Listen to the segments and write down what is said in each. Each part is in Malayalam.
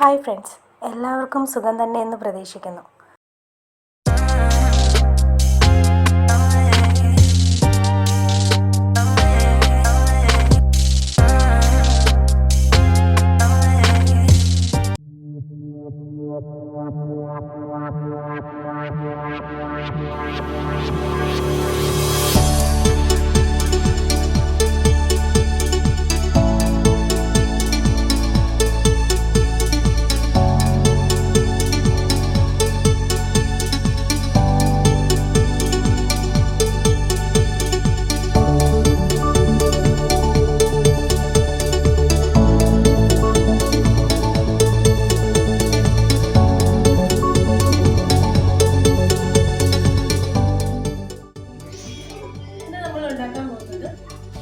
ഹായ് ഫ്രണ്ട്സ്, എല്ലാവർക്കും സുഖം തന്നെ എന്ന് പ്രതീക്ഷിക്കുന്നു.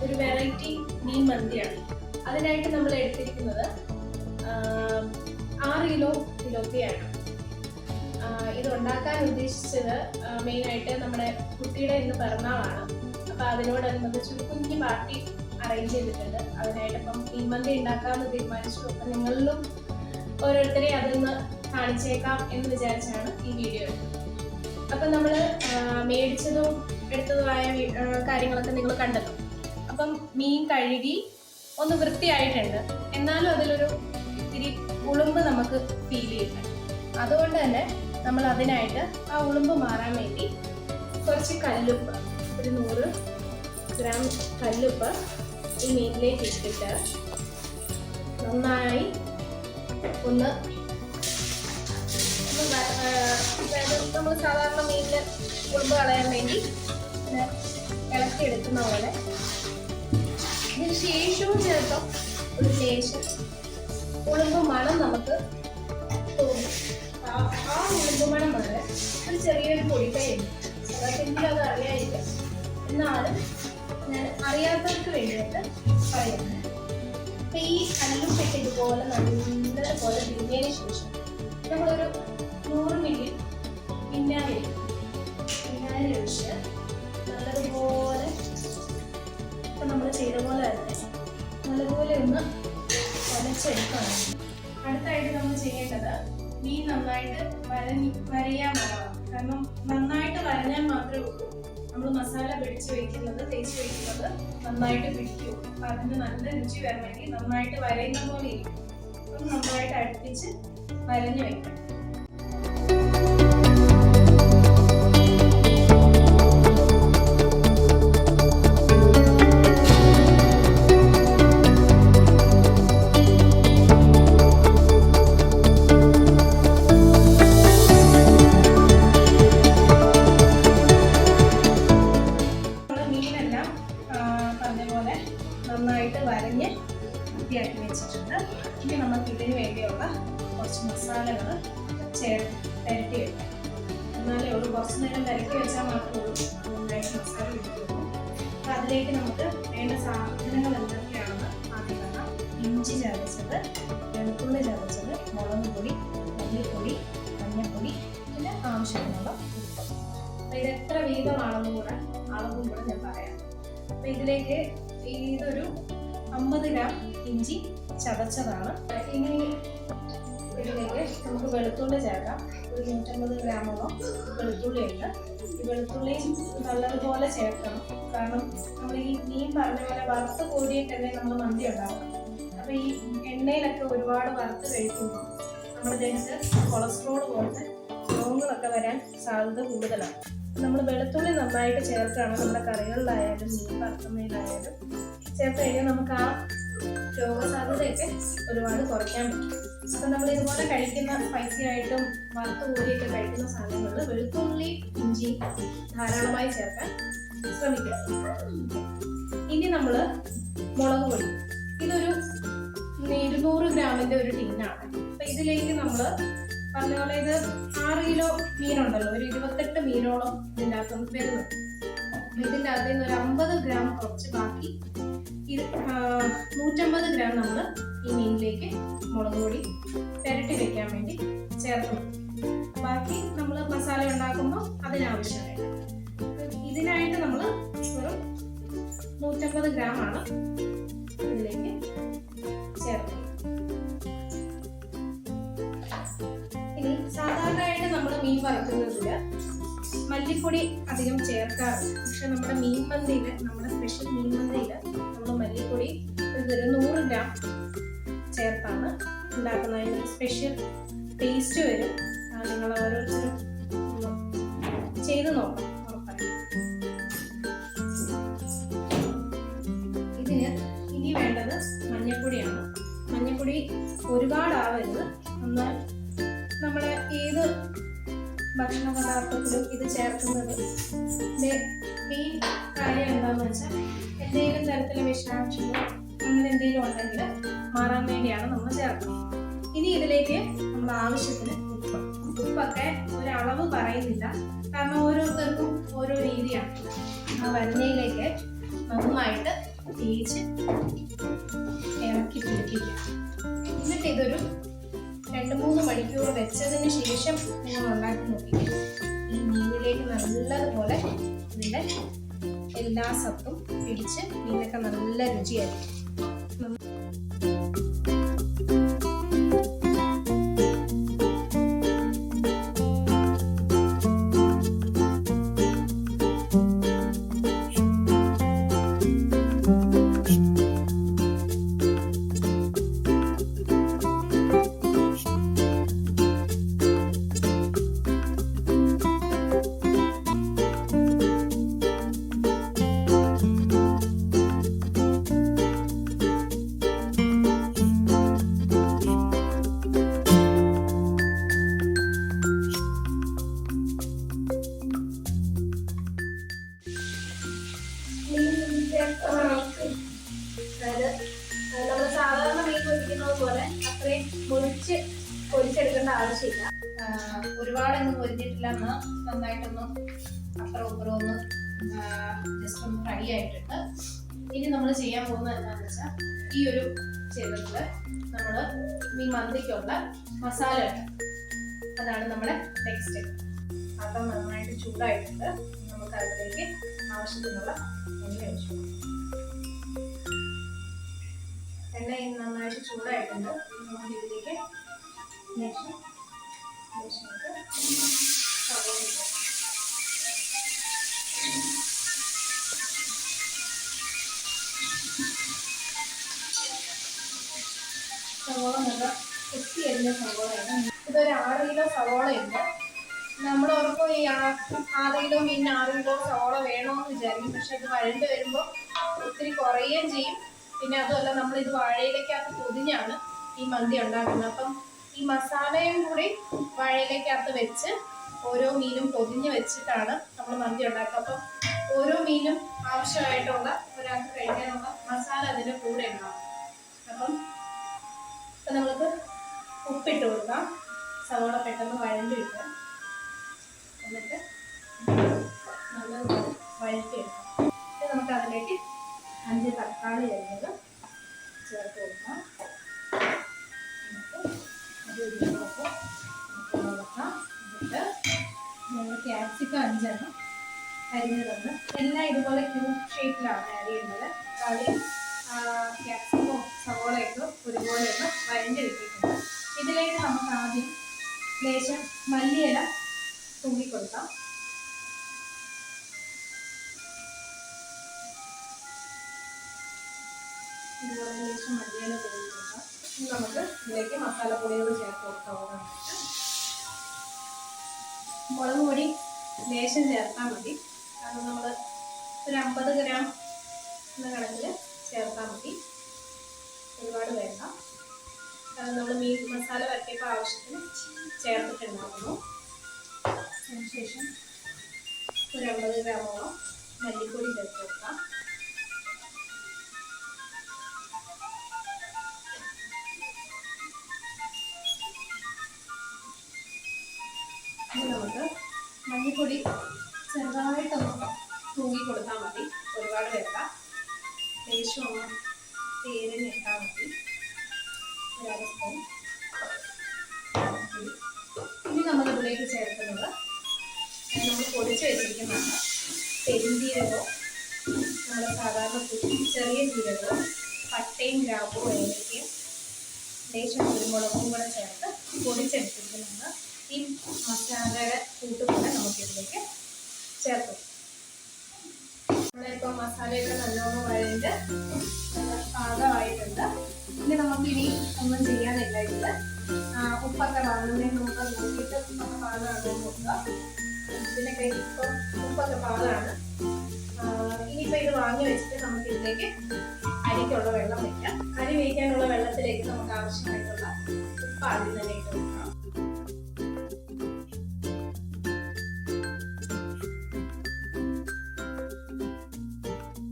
ഒരു വെറൈറ്റി മീൻ മന്തിയാണ്. അതിനായിട്ട് നമ്മൾ എടുത്തിരിക്കുന്നത് 6 കിലോ തിലോപ്പിയാണ്. ഇത് ഉണ്ടാക്കാൻ ഉദ്ദേശിച്ചത് മെയിനായിട്ട് നമ്മുടെ കുട്ടിയുടെ ഇന്ന് പിറന്നാളാണ്. അപ്പോൾ അതിനോടനുബന്ധിച്ച് ഒരു കുഞ്ഞു പാർട്ടി അറേഞ്ച് ചെയ്തിട്ടുണ്ട്. അതിനായിട്ട് ഇപ്പം മീൻ മന്തി ഉണ്ടാക്കാമെന്ന് തീരുമാനിച്ചു. അപ്പം നിങ്ങളിലും ഓരോരുത്തരെ അതൊന്ന് കാണിച്ചേക്കാം എന്ന് വിചാരിച്ചാണ് ഈ വീഡിയോ എടുത്തത്. അപ്പം നമ്മൾ മേടിച്ചതും എടുത്തതുമായ കാര്യങ്ങളൊക്കെ നിങ്ങൾ കണ്ടല്ലോ. അപ്പം മീൻ കഴുകി ഒന്ന് വൃത്തിയായിട്ടുണ്ട്, എന്നാലും അതിലൊരു ഇത്തിരി ഉളുമ്പ് നമുക്ക് ഫീൽ ചെയ്യുന്നുണ്ട്. അതുകൊണ്ട് തന്നെ നമ്മൾ അതിനായിട്ട് ആ ഉളുമ്പ് മാറാൻ വേണ്ടി കുറച്ച് കല്ലുപ്പ്, ഒരു 100 ഗ്രാം കല്ലുപ്പ് ഈ മീനിലേക്ക് ഇട്ടിട്ട് നന്നായി ഒന്ന് നമ്മൾ സാധാരണ മീനിൽ ഉളുമ്പ് കളയാൻ വേണ്ടി ഇളക്കിയെടുക്കുന്ന പോലെ ഇതിന് ശേഷവും ചേർത്തോ ഒരു ലേശം ഉളുമ്പ് മണം നമുക്ക് തോന്നും. ആ ഉളുമ്പ് മണം വരെ ഒരു ചെറിയൊരു പൊടിക്കൈയുണ്ട്. അതൊക്കെങ്കിലും അത് അറിയാതിരിക്കും, എന്നാലും ഞാൻ അറിയാത്തവർക്ക് വേണ്ടിയിട്ട് പറയുന്നത്. അപ്പം ഈ കല്ലുപ്പിട്ട് ഇതുപോലെ നല്ലതുപോലെ തിരിഞ്ഞതിന് ശേഷം നമ്മളൊരു 100 മില്ലി വിനാഗിരി ഒഴിച്ച് നല്ലതുപോലെ ഇപ്പം നമ്മൾ ചെയ്ത പോലെ തന്നെ നല്ലപോലെ ഒന്ന് വരച്ചെടുക്കണം. അടുത്തായിട്ട് നമ്മൾ ചെയ്യേണ്ടത് മീൻ നന്നായിട്ട് വരയാൻ വരണം. കാരണം നന്നായിട്ട് വരഞ്ഞാൽ മാത്രമേ ഉള്ളൂ നമ്മൾ മസാല തേച്ച് വയ്ക്കുന്നത് നന്നായിട്ട് പിടിക്കൂ. അപ്പം അതിന് നല്ല രുചി വരാൻ വേണ്ടി നന്നായിട്ട് വരയുന്ന പോലെ ഇരിക്കും. അപ്പം നന്നായിട്ട് അടുപ്പിച്ച് വരഞ്ഞു വയ്ക്കണം. നന്നായിട്ട് വരഞ്ഞ് വൃത്തിയാക്കി വെച്ചിട്ടുണ്ട്. ഇനി നമുക്ക് ഇതിന് വേണ്ടിയുള്ള കുറച്ച് മസാലകൾ പുരട്ടി വെക്കാം. എന്നാലേ ഉള്ളൂ, കുറച്ച് നേരം പുരട്ടി വെച്ചാൽ മാത്രമേ ഉള്ളൂ നന്നായിട്ട് മസാല പിടിക്കുള്ളൂ. അപ്പം അതിലേക്ക് നമുക്ക് വേണ്ട സാധനങ്ങൾ എന്തൊക്കെയാണെന്ന് ആദ്യം കാണാം. ഇഞ്ചി ചതച്ചത്, വെളുത്തുള്ളി ചതച്ചത്, മുളക് പൊടി, മല്ലിപ്പൊടി, മഞ്ഞൾപ്പൊടി, പിന്നെ ആവശ്യത്തിനുള്ള ഉപ്പ്. അപ്പം ഇത് എത്ര വീതമാണെന്നും കൂടെ അളവും കൂടെ ഞാൻ പറയാം. അപ്പം ഇതിലേക്ക് ഇതൊരു 50 ഗ്രാം ഇഞ്ചി ചതച്ചതാണ്. ഇനി ഇതിലേക്ക് നമുക്ക് വെളുത്തുള്ളി ചേർക്കാം. ഒരു 150 ഗ്രാമോളം വെളുത്തുള്ളി ഉണ്ട്. ഈ വെളുത്തുള്ളി നല്ലതുപോലെ ചേർക്കണം. കാരണം നമ്മൾ ഈ മീൻ പറഞ്ഞ പോലെ വറുത്ത് കോരിയിട്ടല്ലേ നമ്മൾ മന്തി ഉണ്ടാക്കണം. അപ്പോൾ ഈ എണ്ണയിലൊക്കെ ഒരുപാട് വറുത്ത് കഴിക്കുമ്പോൾ നമ്മുടെ ദേഹത്ത് കൊളസ്ട്രോൾ പോലത്തെ രോഗങ്ങളൊക്കെ വരാൻ സാധ്യത കൂടുതലാണ്. നമ്മൾ വെളുത്തുള്ളി നന്നായിട്ട് ചേർക്കുകയാണ് നമ്മുടെ കറികളിലായാലും മീൻ വറുക്കുന്നതിലായാലും ചേർത്ത് കഴിഞ്ഞാൽ നമുക്ക് ആ രോഗസാധ്യതയൊക്കെ ഒരുപാട് കുറയ്ക്കാൻ പറ്റും. അപ്പം നമ്മൾ ഇതുപോലെ കഴിക്കുന്ന സ്പൈസി ആയിട്ടും വറുത്ത് കോരിയൊക്കെ കഴിക്കുന്ന സാധനങ്ങളിൽ വെളുത്തുള്ളി ഇഞ്ചി ധാരാളമായി ചേർക്കാൻ ശ്രമിക്കുക. ഇനി നമ്മൾ മുളക് പൊടി, ഇതൊരു 200 ഗ്രാമിൻ്റെ ഒരു ടീനാണ്. അപ്പം ഇതിലേക്ക് നമ്മൾ പറഞ്ഞ പോലെ ഇത് 6 കിലോ മീനുണ്ടല്ലോ, ഒരു 28 മീനോളം ഇതിൻ്റെ അകത്ത് വരുന്നുണ്ട്. ഇതിൻ്റെ അകത്ത് നിന്ന് ഒരു 50 ഗ്രാം കുറച്ച് ബാക്കി 150 ഗ്രാം നമ്മൾ ഈ മീനിലേക്ക് മുളക് പൊടി പുരട്ടി വെക്കാൻ വേണ്ടി ചേർക്കണം. ബാക്കി നമ്മൾ മസാല ഉണ്ടാക്കുമ്പോൾ അതിനാവശ്യമായിട്ട് ഇതിനായിട്ട് നമ്മൾ ഒരു 150 ഗ്രാം ആണ് ഇതിലേക്ക് ചേർക്കുന്നത്. സാധാരണയായിട്ട് നമ്മൾ മീൻ വറുക്കുന്നതിൽ മല്ലിപ്പൊടി അധികം ചേർക്കാറില്ല. പക്ഷെ നമ്മുടെ മീൻ മന്തിയിൽ, നമ്മുടെ സ്പെഷ്യൽ മീൻ മന്തിയിൽ നമ്മൾ മല്ലിപ്പൊടി ഒരു 100 ഗ്രാം ചേർത്താണ് ഉണ്ടാക്കുന്നത്. അതിന് സ്പെഷ്യൽ ടേസ്റ്റ് വരും. നിങ്ങൾ ഓരോരുത്തരും ചെയ്ത് നോക്കാം ഉറപ്പായി. ഇതിന് ഇനി വേണ്ടത് മഞ്ഞൾപ്പൊടിയാണ്. മഞ്ഞൾപ്പൊടി ഒരുപാടാവരുത്. എന്നാൽ നമ്മളെ ഏത് ഭക്ഷണ പദാർത്ഥത്തിലും ഇത് ചേർക്കുന്നത് മെയിൻ കാര്യം എന്താണെന്ന് വെച്ചാൽ എന്തെങ്കിലും തരത്തിലെ വിഷാംശമോ അങ്ങനെ എന്തെങ്കിലും ഉണ്ടെങ്കിൽ മാറാൻ വേണ്ടിയാണ് നമ്മൾ ചേർക്കുന്നത്. ഇനി ഇതിലേക്ക് നമ്മൾ ആവശ്യത്തിന് ഉപ്പൊക്കെ ഒരളവ് പറയുന്നില്ല, കാരണം ഓരോരുത്തർക്കും ഓരോ രീതിയാണ്. ആ വെണ്ണയിലേക്ക് നന്നായിട്ട് തേച്ച് ഇറക്കി പിടിപ്പിക്കുക. എന്നിട്ട് ഇതൊരു 2-3 മണിക്കൂർ വെച്ചതിന് ശേഷം നിങ്ങൾ ഉണ്ടാക്കി നോക്കിക്കുക. ഈ മീനിലേക്ക് നല്ലതുപോലെ ഇതിൻ്റെ എല്ലാ സത്തും പിടിച്ച് മീനൊക്കെ നല്ല രുചിയായിരിക്കും. നമ്മൾ സാധാരണ മീൻ പൊരിക്കുന്നത് പോലെ അത്രയും പൊരിച്ചെടുക്കേണ്ട ആവശ്യമില്ല. ഒരുപാടൊന്നും പൊരിഞ്ഞിട്ടില്ല, എന്നാൽ നന്നായിട്ടൊന്നും അപ്പുറം ഇപ്പുറം ഒന്ന് ജസ്റ്റ് ഒന്ന് ഫ്രൈ ആയിട്ടുണ്ട്. ഇനി നമ്മൾ ചെയ്യാൻ പോകുന്നത് എന്താണെന്ന് വെച്ചാൽ ഈ ഒരു ചെയ്തതിൽ നമ്മൾ മീൻ മന്തിക്കുള്ള മസാല ഉണ്ട്. അതാണ് നമ്മുടെ നെക്സ്റ്റ്. അപ്പം നന്നായിട്ട് ചൂടായിട്ടുണ്ട്. നമുക്ക് അതിലേക്ക് ആവശ്യത്തിനുള്ള എണ്ണ ഒഴിച്ചു. എണ്ണ നന്നായിട്ട് ചൂടായിട്ടുണ്ട്. നമുക്ക് ഇതിലേക്ക് സവോള നല്ല കുത്തി അരിഞ്ഞ സവോളയാണ്. ഇതൊരു 6 കിലോ സവോളയുണ്ട്. നമ്മൾ ഓർക്കും ഈ 6 കിലോ മീനിന് 6 കിലോ സവോള വേണമെന്ന് വിചാരിക്കും. പക്ഷെ ഇത് വഴണ്ട് വരുമ്പോൾ ഒത്തിരി കുറയുകയും ചെയ്യും. പിന്നെ അതുമല്ല, നമ്മളിത് വാഴയിലേക്കകത്ത് പൊതിഞ്ഞാണ് ഈ മന്തി ഉണ്ടാക്കുന്നത്. അപ്പം ഈ മസാലയും കൂടി വാഴയിലേക്കകത്ത് വെച്ച് ഓരോ മീനും പൊതിഞ്ഞ് വെച്ചിട്ടാണ് നമ്മൾ മന്തി ഉണ്ടാക്കുക. അപ്പം ഓരോ മീനും ആവശ്യമായിട്ടുള്ള ഒരാൾക്ക് കഴിക്കാനുള്ള മസാല അതിൻ്റെ കൂടെ ഉണ്ടാവും. അപ്പം നമ്മൾക്ക് ഉപ്പിട്ട് കൊടുക്കാം. സവോള പെട്ടെന്ന് വഴണ്ടി കിട്ടും. എന്നിട്ട് നല്ലതുപോലെ വഴറ്റിയെടുക്കാം. നമുക്ക് അതിലേക്ക് 5 തക്കാളി അരിഞ്ഞത് ചേർത്ത് കൊടുക്കാം. എന്നിട്ട് നോക്കാം. എന്നിട്ട് ഞങ്ങൾ ക്യാപ്സിക്കം 5 എണ്ണം അരിഞ്ഞതെന്ന് എല്ലാം ഇതുപോലെ ക്യൂബ് ഷേപ്പിലാണ് അരിയുന്നത്. തക്കാളിയും ക്യാപ്സിക്കവും സവോളയൊക്കെ ഒരുപോലെ ഒന്ന് വഴഞ്ഞെടുത്തിട്ടുണ്ട്. ഇതിലേക്ക് നമുക്ക് ആദ്യം ലേശം മല്ലിയില തൂങ്ങിക്കൊടുക്കാം. ഇതുപോലെ ലേശം മല്ലിയില തൂങ്ങിക്കൊടുക്കാം. നമുക്ക് ഇതിലേക്ക് മസാലപ്പൊടികൾ ചേർത്ത് കൊടുക്കാം. മുളക് പൊടി ലേശം ചേർത്താൽ മതി. കാരണം നമ്മൾ ഒരു 50 ഗ്രാം എന്ന കണക്കിൽ ചേർത്താൽ മതി. ഒരുപാട് വേണ്ട. കാരണം നമ്മൾ മീൻ മസാല വരട്ടിയപ്പോൾ ആവശ്യത്തിന് ചേർത്തിട്ടുണ്ടാകുന്നു. അതിനുശേഷം ഒരു 50 ഗ്രാമോളം മല്ലിപ്പൊടി ചേർത്ത് കൊടുക്കാം. ഇനി നമുക്ക് മല്ലിപ്പൊടി ചെറുതായിട്ടൊന്ന് തൂങ്ങി കൊടുത്താൽ മതി. ഒരുപാട് വേണ്ട. ലേശം ഒന്ന് തേരിഞ്ഞിട്ടാൽ മതി. ഒരു 1 സ്പൂൺ. ഇനി നമ്മളിതിലേക്ക് ചേർക്കുന്നത് നമ്മൾ പൊടിച്ച് വെച്ചിരിക്കുന്നതാണ്. പെരുംജീരകവും നമ്മുടെ സാധാരണ ചെറിയ ജീരകവും പട്ടയും ഗ്രാമ്പും ഏലക്കയും ലേശം കുരുമുളകും കൂടെ ചേർത്ത് പൊടിച്ചെടുത്തിരിക്കുന്നതാണ്. മസാലയുടെ കൂട്ടുപോലെ നമുക്കിതിലേക്ക് ചേർക്കും. നമ്മളിപ്പോൾ മസാലയൊക്കെ നല്ലോണം വഴണ്ട് പാകമായിട്ടുണ്ട്. ഇനി നമുക്കിനി ഒന്നും ചെയ്യാനില്ല. ഇതിൽ ഉപ്പൊക്കെ വാങ്ങുന്നതിന് മുമ്പ് നോക്കിയിട്ട് ഉപ്പൊക്കെ പാകമാണോ നോക്കുക. ഇതിനൊക്കെ ഇപ്പോൾ ഉപ്പൊക്കെ പാകമാണ്. ഇനിയിപ്പോൾ ഇത് വാങ്ങി വെച്ചിട്ട് നമുക്ക് ഇതിലേക്ക് അരിക്കുള്ള വെള്ളം വയ്ക്കാം. അരി വേവിക്കാനുള്ള വെള്ളത്തിലേക്ക് നമുക്ക് ആവശ്യമായിട്ടുള്ള ഉപ്പ് ആദ്യം തന്നെ ഇട്ട് കൊടുക്കാം.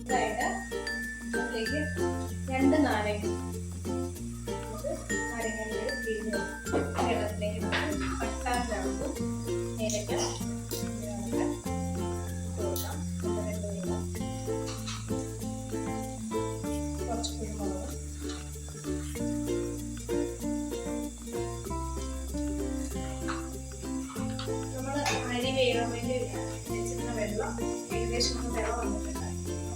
അതായത് അതിലേക്ക് 2 നാരങ്ങ നാരങ്ങയുടെ പിഴിഞ്ഞ് വെള്ളത്തിലേക്ക് നമുക്ക് പട്ടാൻ ഗ്രാമ്പും ഏലക്ക കൊടുക്കാം. കുറച്ച് കുരുമുളക്, നമ്മൾ അരി വേകാൻ വേണ്ടി വെച്ചിരുന്ന വെള്ളം ഏകദേശം ഒന്ന് വെള്ളം വന്നിട്ടുണ്ട്.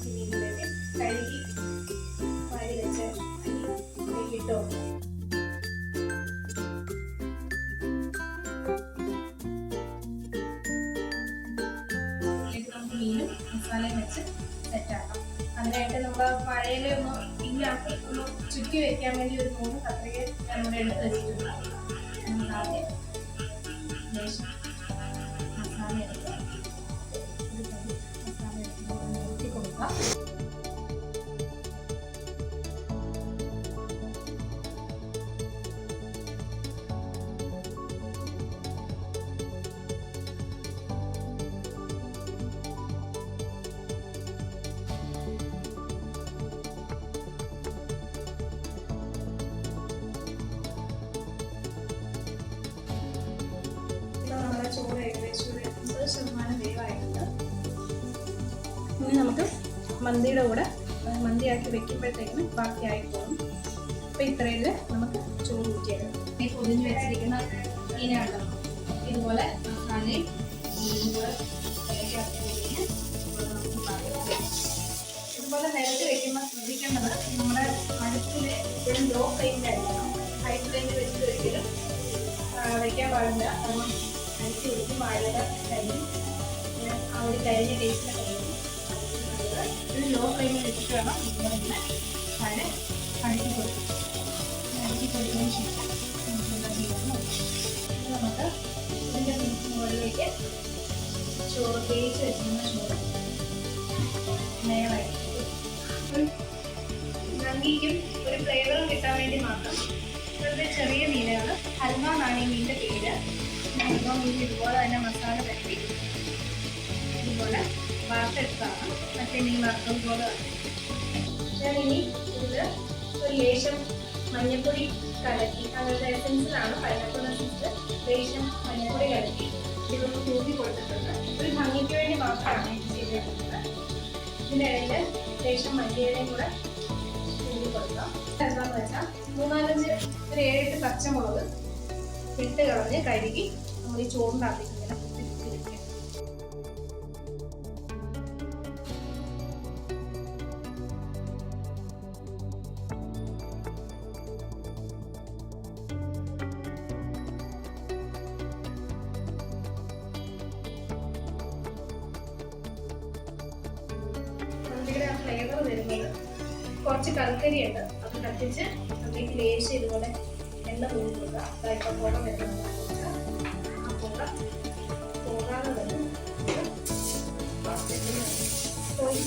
ഇതിലേക്ക് കഴുകി വാരി വെച്ച അരി ഇട്ട് കൊടുക്കാം. മീനും മസാലയും വെച്ച് സെറ്റാക്കാം. അതിനായിട്ട് നമ്മൾ മഴയിൽ ഒന്ന് പിന്നാക്കി ഒന്ന് ചുറ്റി വെക്കാൻ വേണ്ടി ഒരു 3 കത്രിക നമ്മുടെ എടുത്ത് വെച്ചിട്ടുണ്ട്. നമുക്ക് ആദ്യം മസാല എടുത്ത് ഊറ്റി കൊടുക്കാം. നമ്മുടെ ചോറ് ഏകദേശം 80% വേവായിട്ടുണ്ട്. ഇനി നമുക്ക് മന്തിയുടെ കൂടെ മന്തിയാക്കി വെക്കുമ്പോഴത്തേക്കിന് ബാക്കിയായി പോകും. അപ്പോൾ ഇത്രയിൽ നമുക്ക് ചോറ് ഊറ്റിയെടുക്കാം. ഈ പൊതിഞ്ഞ് വെച്ചിരിക്കുന്ന മീനാണ് ഇതുപോലെ മസാലയും കൂടെ ഇതുപോലെ നിരത്തി വെക്കുമ്പോൾ ശ്രദ്ധിക്കേണ്ടത് നമ്മുടെ അടുപ്പിൽ എപ്പോഴും ലോ ഫ്ലെയിമിലായിരിക്കണം. ഹൈ ഫ്ലെയിമിൽ വെച്ചിട്ട് ഒരിക്കലും വയ്ക്കാൻ പാടില്ല. കാരണം അരിച്ച് കൊടുക്കും വാഴയുടെ കരിയും ആ ഒരു കരിഞ്ഞ ടേസ്റ്റിലെ കഴിയും. ഒരു ലോ ഫ്ലെയിമിൽ വെച്ചിട്ട് വേണം ഇതുപോലെ തന്നെ വാഴ അഴുക്കി കൊടുക്കും. അഴുക്കി കൊടുത്തതിന് ശേഷം നമുക്ക് ഇതിൻ്റെ മുകളിലേക്ക് ചോറ് തേച്ച് വെച്ചിരുന്ന ചോറ് നേരായി ഒരു നന്ദിക്കും ഒരു ഫ്ലേവറും കിട്ടാൻ വേണ്ടി മാത്രം ഇപ്പോഴത്തെ ചെറിയ മീനാണ്. ഹൽവ എന്നാണ് ഈ മീനിൻ്റെ പേര്. ഹൽവ മീൻ ഇതുപോലെ തന്നെ മസാല പരത്തി ഇതുപോലെ വറുത്തെടുത്താണ്. മറ്റേ മീൻ വറുത്തതുപോലെ ഞാൻ ഇനി ഇതിൽ ഒരു ലേശം മഞ്ഞൾപ്പൊടി കലക്കി, അങ്ങനത്തെ എസൻസിലാണ് പൈനാപ്പിൾ എസൻസ്, ലേശം മഞ്ഞൾപ്പൊടി കലക്കി ഇതൊന്ന് തൂക്കി കൊടുത്തിട്ടുണ്ട്. ഒരു ഭംഗിക്ക് വേണ്ടി മാത്രമാണ് ഇത് ചെയ്തിട്ടുള്ളത്. ഇതിൻ്റെ ഇടയിൽ ലേശം മല്ലിയിലയും കൂടെ തൂക്കി കൊടുക്കാം. എന്താണെന്ന് വെച്ചാൽ 3-4 ഒരു 7-8 പച്ചമുളക് ഇട്ട് കളഞ്ഞ് കഴുകി നമ്മൾ ഈ ചോറിനകത്തേക്ക് ഇങ്ങനെ കുത്തി വെക്കാം. മന്തിയുടെ ആ ഫ്ലേവർ വരുന്നത് കുറച്ച് കൽക്കരിയുണ്ട്. അത് കത്തിച്ച് അതിലേക്ക് ലേശം ഇതുപോലെ എണ്ണ തൂക്കി കൊടുക്കുക. അതായത് പുക വരുന്നത് ആ പുക പോകാതെ തന്നെ പോയി